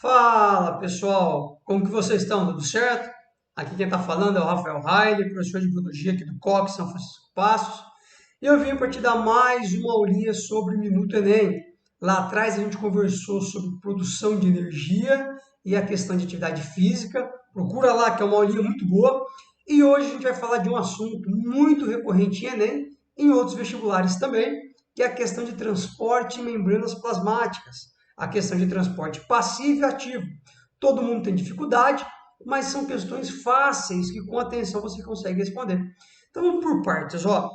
Fala pessoal, como que vocês estão? Tudo certo? Aqui quem está falando é o Rafael Raile, professor de Biologia aqui do COC São Francisco Passos. E eu vim para te dar mais uma aulinha sobre Minuto Enem. Lá atrás a gente conversou sobre produção de energia e a questão de atividade física. Procura lá que é uma aulinha muito boa. E hoje a gente vai falar de um assunto muito recorrente em Enem, e em outros vestibulares também, que é a questão de transporte em membranas plasmáticas, a questão de transporte passivo e ativo. Todo mundo tem dificuldade, mas são questões fáceis que com atenção você consegue responder. Então vamos por partes, ó.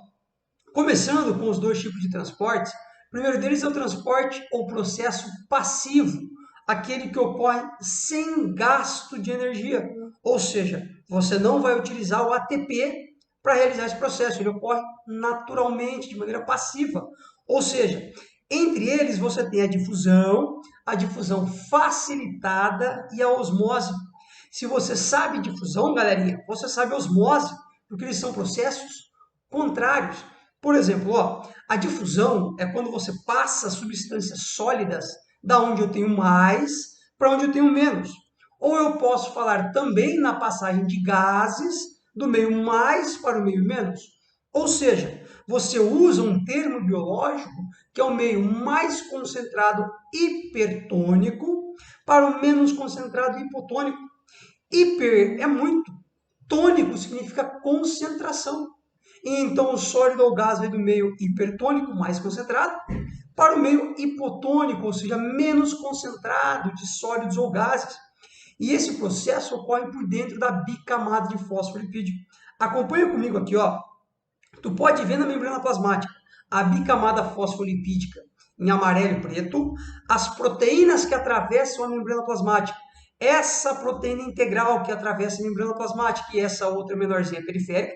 Começando com os dois tipos de transportes, o primeiro deles é o transporte ou processo passivo, aquele que ocorre sem gasto de energia, ou seja, você não vai utilizar o ATP para realizar esse processo, ele ocorre naturalmente, de maneira passiva, ou seja, entre eles você tem a difusão facilitada e a osmose. Se você sabe difusão, galerinha, você sabe osmose, porque eles são processos contrários. Por exemplo, ó, a difusão é quando você passa substâncias sólidas da onde eu tenho mais para onde eu tenho menos. Ou eu posso falar também na passagem de gases do meio mais para o meio menos. Ou seja, você usa um termo biológico que é o meio mais concentrado hipertônico para o menos concentrado hipotônico. Hiper é muito, tônico significa concentração. E então o sólido ou gás vai do meio hipertônico, mais concentrado, para o meio hipotônico, ou seja, menos concentrado de sólidos ou gases. E esse processo ocorre por dentro da bicamada de fosfolipídio. Acompanha comigo aqui, ó. Tu pode ver na membrana plasmática a bicamada fosfolipídica em amarelo e preto, as proteínas que atravessam a membrana plasmática. Essa proteína integral que atravessa a membrana plasmática e essa outra menorzinha periférica.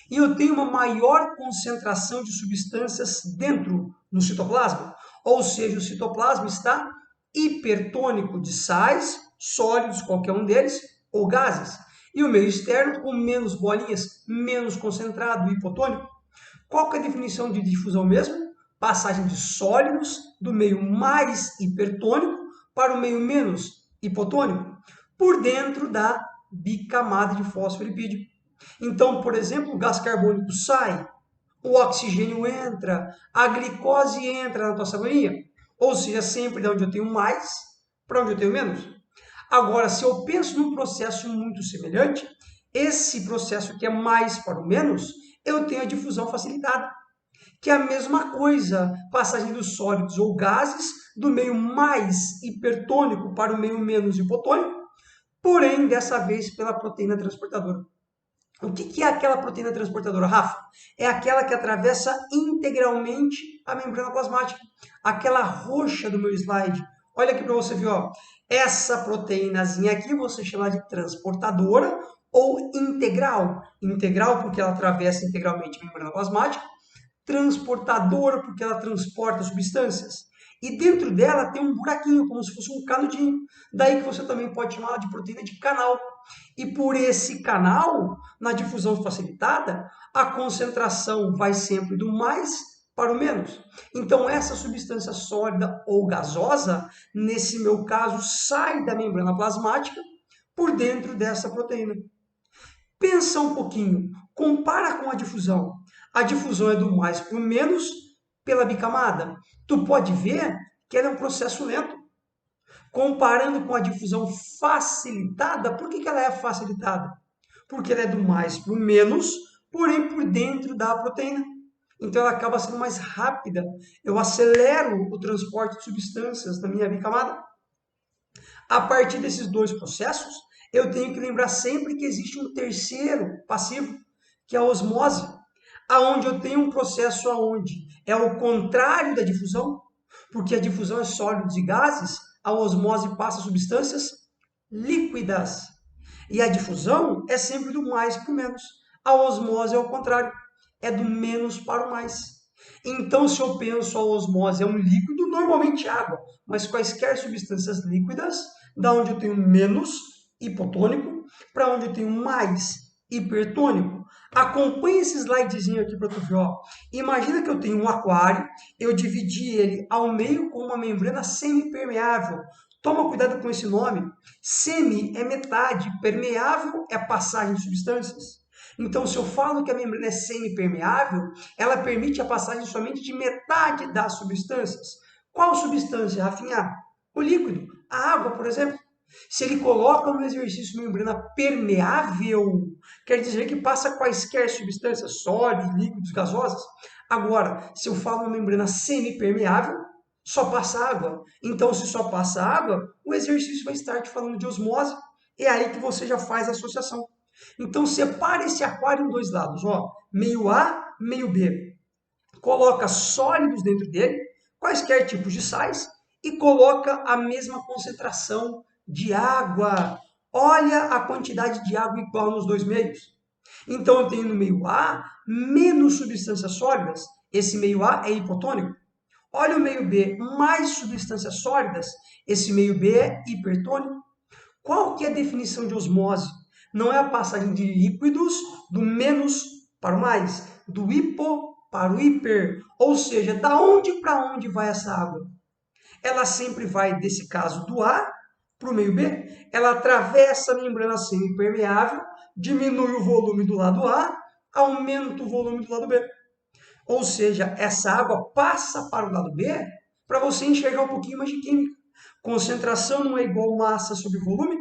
E eu tenho uma maior concentração de substâncias dentro no citoplasma, ou seja, o citoplasma está hipertônico de sais, sólidos, qualquer um deles, ou gases. E o meio externo com menos bolinhas, menos concentrado, hipotônico. Qual que é a definição de difusão mesmo? Passagem de sólidos do meio mais hipertônico para o meio menos hipotônico, por dentro da bicamada de fosfolipídio. Então, por exemplo, o gás carbônico sai, o oxigênio entra, a glicose entra na tua sanguínea, ou seja, sempre de onde eu tenho mais para onde eu tenho menos. Agora, se eu penso num processo muito semelhante, esse processo que é mais para o menos, eu tenho a difusão facilitada, que é a mesma coisa, passagem dos sólidos ou gases do meio mais hipertônico para o meio menos hipotônico, porém, dessa vez pela proteína transportadora. O que é aquela proteína transportadora, Rafa? É aquela que atravessa integralmente a membrana plasmática. Aquela roxa do meu slide. Olha aqui para você ver, ó. Essa proteínazinha aqui você chama de transportadora ou integral. Integral porque ela atravessa integralmente a membrana plasmática. Transportadora porque ela transporta substâncias. E dentro dela tem um buraquinho, como se fosse um canudinho. Daí que você também pode chamar de proteína de canal. E por esse canal, na difusão facilitada, a concentração vai sempre do mais para o menos. Então, essa substância sólida ou gasosa, nesse meu caso, sai da membrana plasmática por dentro dessa proteína. Pensa um pouquinho, compara com a difusão. A difusão é do mais para o menos pela bicamada. Tu pode ver que ela é um processo lento. Comparando com a difusão facilitada, por que ela é facilitada? Porque ela é do mais para o menos, porém por dentro da proteína. Então ela acaba sendo mais rápida. Eu acelero o transporte de substâncias na minha bicamada. A partir desses dois processos, eu tenho que lembrar sempre que existe um terceiro passivo, que é a osmose, aonde eu tenho um processo aonde é o contrário da difusão, porque a difusão é sólidos e gases, a osmose passa substâncias líquidas. E a difusão é sempre do mais para o menos. A osmose é o contrário, é do menos para o mais. Então, se eu penso a osmose é um líquido, normalmente água, mas quaisquer substâncias líquidas, da onde eu tenho menos hipotônico para onde eu tenho mais hipertônico. Acompanhe esse slidezinho aqui para tu ver. Ó. Imagina que eu tenho um aquário, eu dividi ele ao meio com uma membrana semipermeável. Toma cuidado com esse nome. Semi é metade, permeável é passagem de substâncias. Então, se eu falo que a membrana é semipermeável, ela permite a passagem somente de metade das substâncias. Qual substância, Rafinha? O líquido, a água, por exemplo. Se ele coloca no exercício membrana permeável, quer dizer que passa quaisquer substâncias, sólidos, líquidos, gasosas. Agora, se eu falo uma membrana semipermeável, só passa água. Então, se só passa água, o exercício vai estar te falando de osmose. É aí que você já faz a associação. Então, separe esse aquário em dois lados, ó, meio A, meio B. Coloca sólidos dentro dele, quaisquer tipos de sais, e coloca a mesma concentração de água. Olha a quantidade de água igual nos dois meios. Então, eu tenho no meio A menos substâncias sólidas. Esse meio A é hipotônico. Olha o meio B, mais substâncias sólidas. Esse meio B é hipertônico. Qual que é a definição de osmose? Não é a passagem de líquidos do menos para o mais, do hipo para o hiper. Ou seja, da onde para onde vai essa água? Ela sempre vai, desse caso, do A para o meio B. Ela atravessa a membrana semipermeável, diminui o volume do lado A, aumenta o volume do lado B. Ou seja, essa água passa para o lado B para você enxergar um pouquinho mais de química. Concentração não é igual massa sobre volume.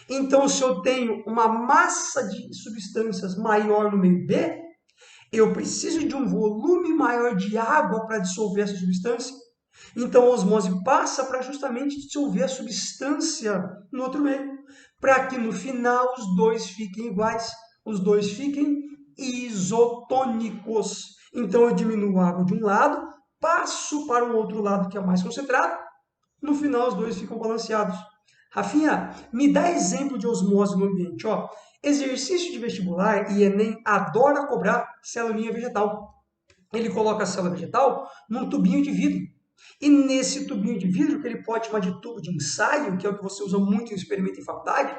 Então, se eu tenho uma massa de substâncias maior no meio B, eu preciso de um volume maior de água para dissolver essa substância. Então, a osmose passa para justamente dissolver a substância no outro meio, para que no final os dois fiquem iguais, os dois fiquem isotônicos. Então, eu diminuo a água de um lado, passo para o outro lado que é mais concentrado, no final os dois ficam balanceados. Rafinha, me dá exemplo de osmose no ambiente. Ó, exercício de vestibular e Enem adora cobrar célulinha vegetal. Ele coloca a célula vegetal num tubinho de vidro. E nesse tubinho de vidro, que ele pode chamar de tubo de ensaio, que é o que você usa muito em experimento em faculdade,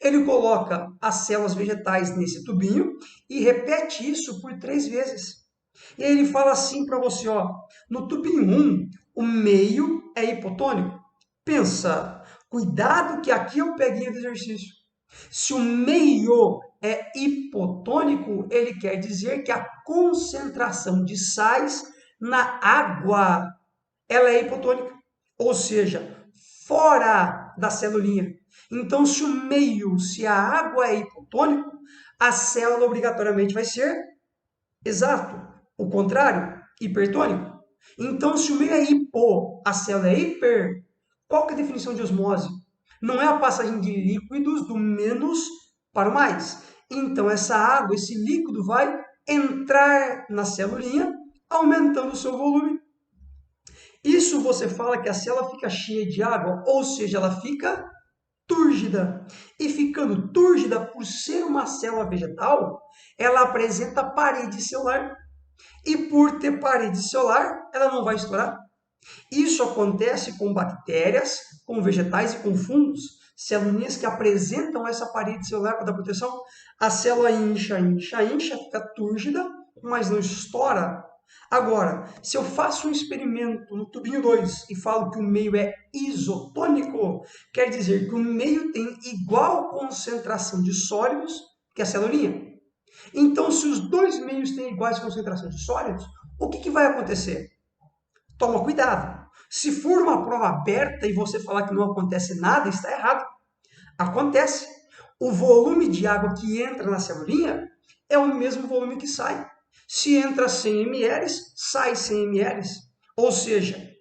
ele coloca as células vegetais nesse tubinho e repete isso por 3 vezes. E aí ele fala assim para você, ó, no tubinho 1, o meio é hipotônico. Pensa, cuidado que aqui eu peguei o exercício. Se o meio é hipotônico, ele quer dizer que a concentração de sais na água, ela é hipotônica, ou seja, fora da celulinha. Então, se o meio, se a água é hipotônico, a célula obrigatoriamente vai ser exato. O contrário, hipertônico. Então, se o meio é hipo, a célula é hiper, qual que é a definição de osmose? Não é a passagem de líquidos do menos para o mais. Então, essa água, esse líquido vai entrar na celulinha, aumentando o seu volume. Isso você fala que a célula fica cheia de água, ou seja, ela fica túrgida. E ficando túrgida, por ser uma célula vegetal, ela apresenta parede celular. E por ter parede celular, ela não vai estourar. Isso acontece com bactérias, com vegetais e com fungos, células que apresentam essa parede celular para dar proteção. A célula incha, fica túrgida, mas não estoura. Agora, se eu faço um experimento no tubinho 2 e falo que o meio é isotônico, quer dizer que o meio tem igual concentração de sólidos que a celulinha. Então, se os dois meios têm iguais concentrações de sólidos, o que vai acontecer? Toma cuidado. Se for uma prova aberta e você falar que não acontece nada, está errado. Acontece. O volume de água que entra na celulinha é o mesmo volume que sai. Se entra 100 ml, sai 100 ml. Ou seja,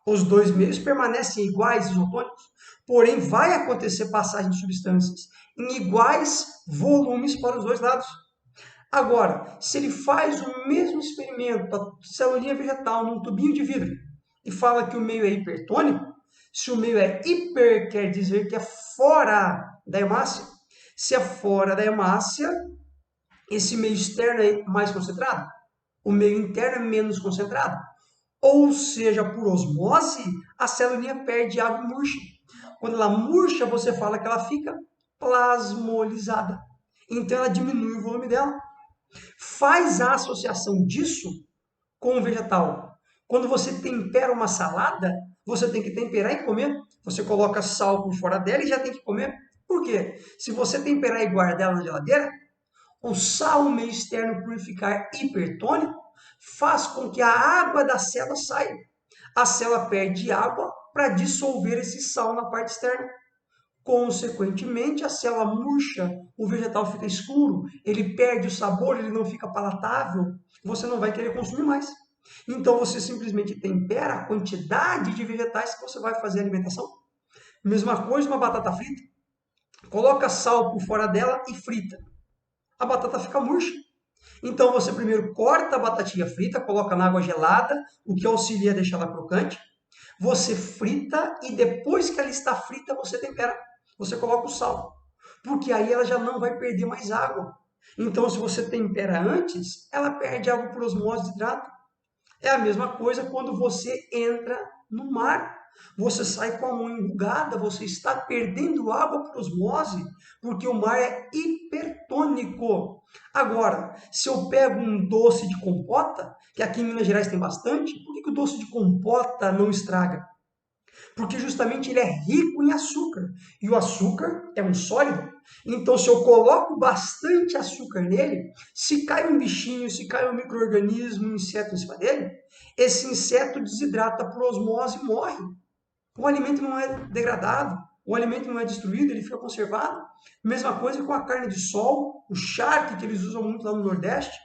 os dois meios permanecem iguais, isotônicos. Porém, vai acontecer passagem de substâncias em iguais volumes para os dois lados. Agora, se ele faz o mesmo experimento, a celulinha vegetal num tubinho de vidro, e fala que o meio é hipertônico, se o meio é hiper, quer dizer que é fora da hemácia. Se é fora da hemácia, esse meio externo é mais concentrado, o meio interno é menos concentrado. Ou seja, por osmose, a celulinha perde água e murcha. Quando ela murcha, você fala que ela fica plasmolizada. Então, ela diminui o volume dela. Faz a associação disso com o vegetal. Quando você tempera uma salada, você tem que temperar e comer. Você coloca sal por fora dela e já tem que comer. Por quê? Se você temperar e guardar ela na geladeira, o sal no meio externo, por ficar hipertônico, faz com que a água da célula saia. A célula perde água para dissolver esse sal na parte externa. Consequentemente, a célula murcha, o vegetal fica escuro, ele perde o sabor, ele não fica palatável, você não vai querer consumir mais. Então, você simplesmente tempera a quantidade de vegetais que você vai fazer a alimentação. Mesma coisa uma batata frita. Coloca sal por fora dela e frita. A batata fica murcha. Então, você primeiro corta a batatinha frita, coloca na água gelada, o que auxilia a deixar ela crocante. Você frita e depois que ela está frita, você tempera. Você coloca o sal, porque aí ela já não vai perder mais água. Então, se você tempera antes, ela perde água por osmose de hidrato. É a mesma coisa quando você entra no mar. Você sai com a mão enrugada, você está perdendo água por osmose, porque o mar é hipertônico. Agora, se eu pego um doce de compota, que aqui em Minas Gerais tem bastante, por que o doce de compota não estraga? Porque justamente ele é rico em açúcar. E o açúcar é um sólido. Então, se eu coloco bastante açúcar nele, se cai um bichinho, se cai um micro-organismo, um inseto em cima dele, esse inseto desidrata por osmose e morre. O alimento não é degradado, o alimento não é destruído, ele fica conservado. Mesma coisa com a carne de sol, o charque que eles usam muito lá no Nordeste.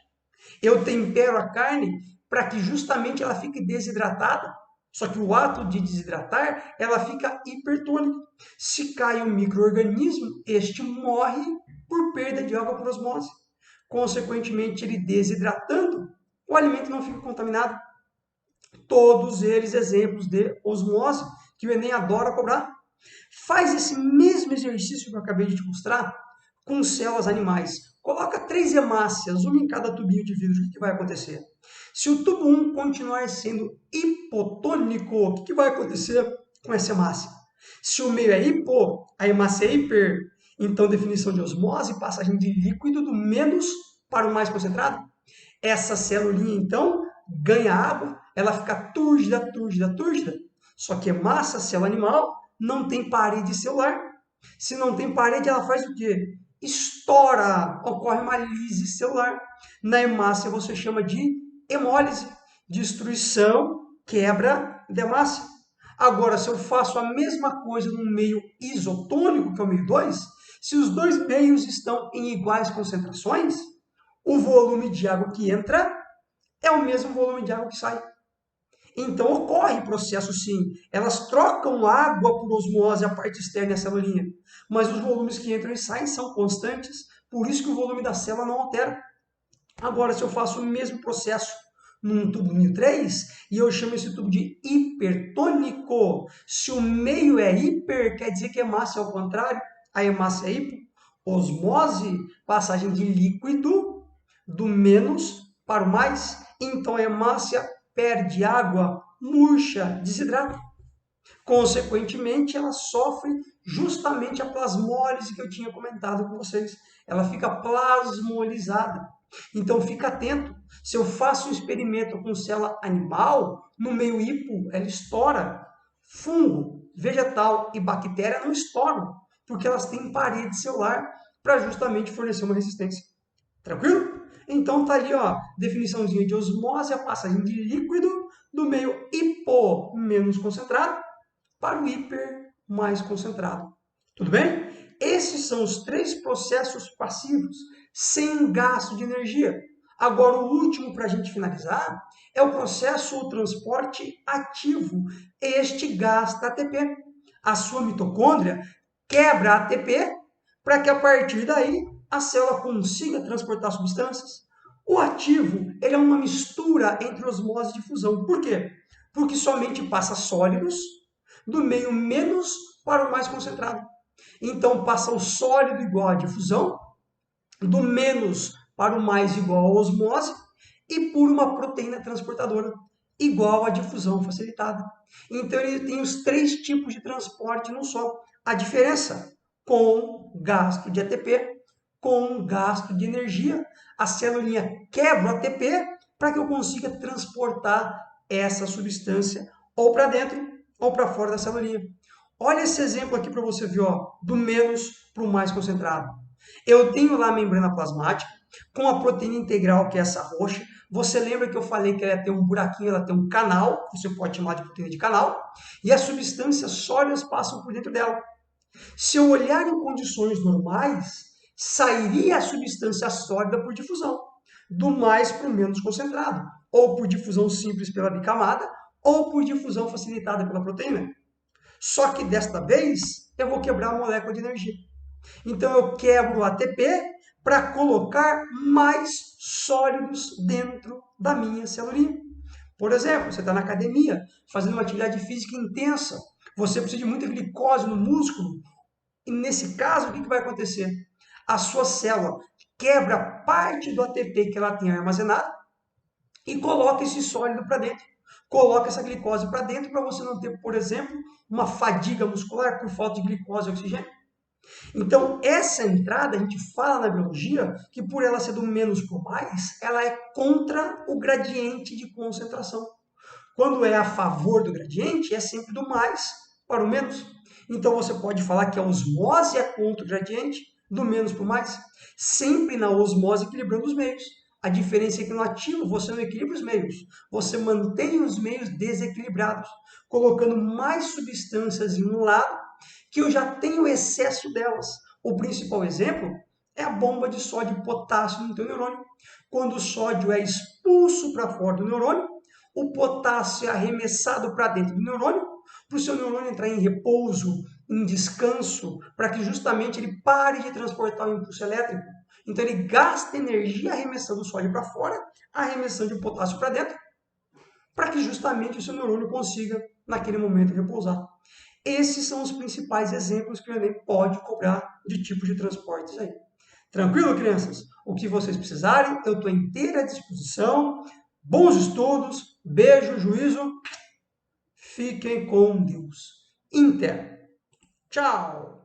Eu tempero a carne para que justamente ela fique desidratada. Só que o ato de desidratar, ela fica hipertônica. Se cai um micro-organismo, este morre por perda de água por osmose. Consequentemente, ele desidratando, o alimento não fica contaminado. Todos eles exemplos de osmose, que o Enem adora cobrar. Faz esse mesmo exercício que eu acabei de te mostrar com células animais. Coloca 3 hemácias, uma em cada tubinho de vidro. O que vai acontecer? Se o tubo 1 continuar sendo hipotônico, o que vai acontecer com essa hemácia? Se o meio é hipo, a hemácia é hiper, então definição de osmose, passagem de líquido do menos para o mais concentrado. Essa celulinha, então, ganha água, ela fica túrgida, túrgida, túrgida. Só que hemácia, célula animal, não tem parede celular. Se não tem parede, ela faz o quê? Estoura, ocorre uma lise celular. Na hemácia você chama de hemólise, destruição, quebra da hemácia. Agora, se eu faço a mesma coisa num meio isotônico, que é o meio 2, se os dois meios estão em iguais concentrações, o volume de água que entra é o mesmo volume de água que sai. Então ocorre processo sim. Elas trocam água por osmose, a parte externa e a celulinha. Mas os volumes que entram e saem são constantes. Por isso que o volume da célula não altera. Agora, se eu faço o mesmo processo num tubo 1003 e eu chamo esse tubo de hipertônico, se o meio é hiper, quer dizer que a hemácia é ao contrário, a hemácia é hipo. Osmose, passagem de líquido do menos para o mais. Então a hemácia perde água, murcha, desidrata. Consequentemente, ela sofre justamente a plasmólise que eu tinha comentado com vocês. Ela fica plasmolizada. Então, fica atento. Se eu faço um experimento com célula animal, no meio hipo, ela estoura. Fungo, vegetal e bactéria não estouram, porque elas têm parede celular para justamente fornecer uma resistência. Tranquilo? Então tá ali, ó, definiçãozinha de osmose, a passagem de líquido do meio hipo menos concentrado para o hiper mais concentrado. Tudo bem? Esses são os 3 processos passivos sem gasto de energia. Agora, o último para a gente finalizar é o processo ou transporte ativo. Este gasta ATP. A sua mitocôndria quebra ATP para que a partir daí a célula consiga transportar substâncias. O ativo ele é uma mistura entre osmose e difusão. Por quê? Porque somente passa sólidos do meio menos para o mais concentrado. Então passa o sólido igual à difusão, do menos para o mais igual à osmose, e por uma proteína transportadora igual à difusão facilitada. Então ele tem os 3 tipos de transporte no só. A diferença com gasto de ATP, com gasto de energia, a celulinha quebra o ATP para que eu consiga transportar essa substância ou para dentro ou para fora da celulinha. Olha esse exemplo aqui para você ver, ó, do menos para o mais concentrado. Eu tenho lá a membrana plasmática com a proteína integral, que é essa roxa. Você lembra que eu falei que ela tem um buraquinho, ela tem um canal, você pode chamar de proteína de canal, e as substâncias sólidas passam por dentro dela. Se eu olhar em condições normais, sairia a substância sólida por difusão, do mais para o menos concentrado, ou por difusão simples pela bicamada, ou por difusão facilitada pela proteína. Só que desta vez eu vou quebrar a molécula de energia. Então eu quebro o ATP para colocar mais sólidos dentro da minha celulinha. Por exemplo, você está na academia, fazendo uma atividade física intensa, você precisa de muita glicose no músculo, e nesse caso, o que vai acontecer? A sua célula quebra parte do ATP que ela tem armazenado e coloca esse sólido para dentro. Coloca essa glicose para dentro para você não ter, por exemplo, uma fadiga muscular por falta de glicose e oxigênio. Então, essa entrada, a gente fala na biologia que por ela ser do menos para o mais, ela é contra o gradiente de concentração. Quando é a favor do gradiente, é sempre do mais para o menos. Então, você pode falar que a osmose é contra o gradiente, do menos para o mais, sempre na osmose equilibrando os meios. A diferença é que no ativo você não equilibra os meios, você mantém os meios desequilibrados, colocando mais substâncias em um lado que eu já tenho excesso delas. O principal exemplo é a bomba de sódio e potássio no teu neurônio. Quando o sódio é expulso para fora do neurônio, o potássio é arremessado para dentro do neurônio, para o seu neurônio entrar em repouso, em descanso, para que justamente ele pare de transportar o impulso elétrico. Então ele gasta energia arremessando o sódio para fora, arremessando o potássio para dentro, para que justamente o seu neurônio consiga, naquele momento, repousar. Esses são os principais exemplos que o Enem pode cobrar de tipos de transportes aí. Tranquilo, crianças? O que vocês precisarem, eu estou inteira à disposição. Bons estudos, beijo, juízo. Fiquem com Deus. Inter. Tchau!